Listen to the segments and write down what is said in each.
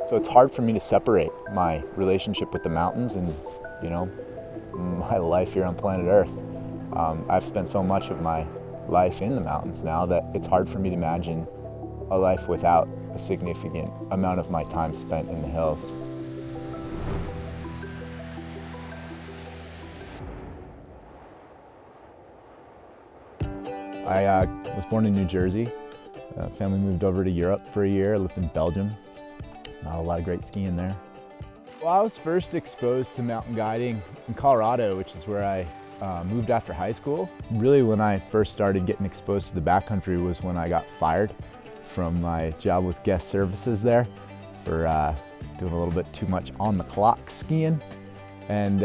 So it's hard for me to separate my relationship with the mountains and, you know, my life here on planet Earth. I've spent so much of my life in the mountains now that it's hard for me to imagine a life without a significant amount of my time spent in the hills. I was born in New Jersey. Family moved over to Europe for a year. I lived in Belgium. Not a lot of great skiing there. Well, I was first exposed to mountain guiding in Colorado, which is where I moved after high school. Really, when I first started getting exposed to the backcountry was when I got fired from my job with guest services there for doing a little bit too much on the clock skiing. And,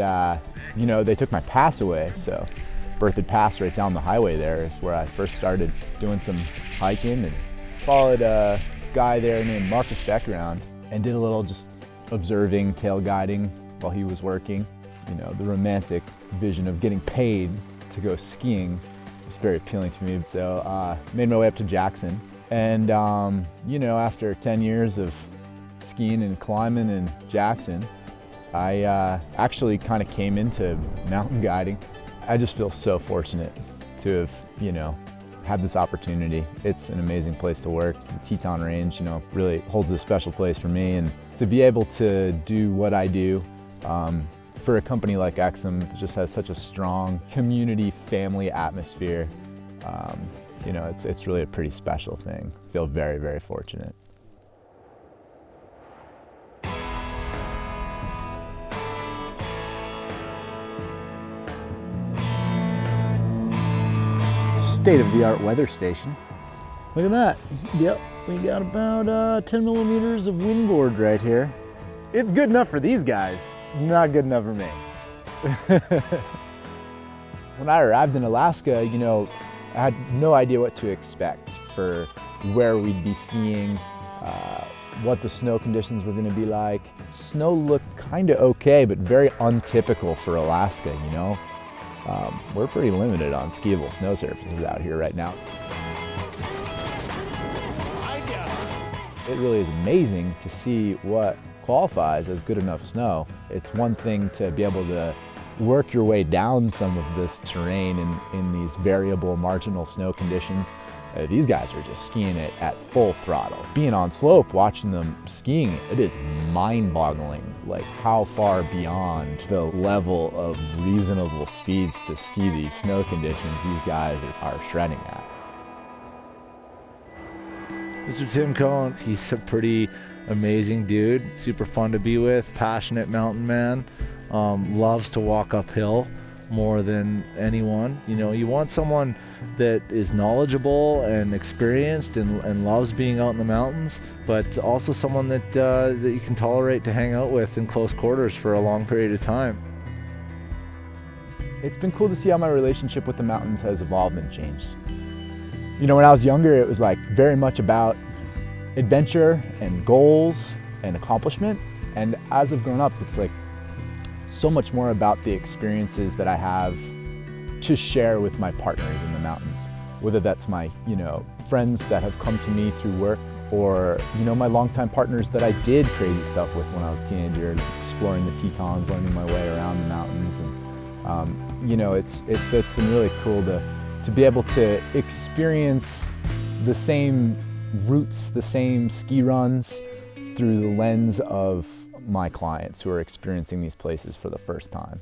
you know, they took my pass away, so Berthoud Pass right down the highway there is where I first started doing some hiking, and followed a guy there named Marcus Beck around and did a little just observing, tail guiding while he was working. You know, the romantic vision of getting paid to go skiing was very appealing to me. So made my way up to Jackson. And, you know, after 10 years of skiing and climbing in Jackson, I actually kind of came into mountain guiding. I just feel so fortunate to have, you know, had this opportunity. It's an amazing place to work. The Teton Range, you know, really holds a special place for me, and to be able to do what I do for a company like Exum that just has such a strong community, family atmosphere, you know, it's really a pretty special thing. I feel very, very fortunate. State-of-the-art weather station. Look at that. Yep, we got about 10 millimeters of windboard right here. It's good enough for these guys, not good enough for me. When I arrived in Alaska, you know, I had no idea what to expect for where we'd be skiing, what the snow conditions were going to be like. Snow looked kind of okay, but very untypical for Alaska, you know. We're pretty limited on skiable snow surfaces out here right now. It really is amazing to see what qualifies as good enough snow. It's one thing to be able to work your way down some of this terrain in these variable marginal snow conditions. These guys are just skiing it at full throttle. Being on slope, watching them skiing, it is mind-boggling, like how far beyond the level of reasonable speeds to ski these snow conditions these guys are shredding at. Mr. Tim Cohn, he's a pretty amazing dude, super fun to be with, passionate mountain man, loves to walk uphill more than anyone. You know, you want someone that is knowledgeable and experienced and loves being out in the mountains, but also someone that you can tolerate to hang out with in close quarters for a long period of time. It's been cool to see how my relationship with the mountains has evolved and changed. You know, when I was younger, it was like very much about adventure and goals and accomplishment. And as I've grown up, it's like so much more about the experiences that I have to share with my partners in the mountains. Whether that's my, you know, friends that have come to me through work, or, you know, my longtime partners that I did crazy stuff with when I was a teenager, exploring the Tetons, learning my way around the mountains. And, you know, it's been really cool to be able to experience the same routes, the same ski runs through the lens of my clients who are experiencing these places for the first time.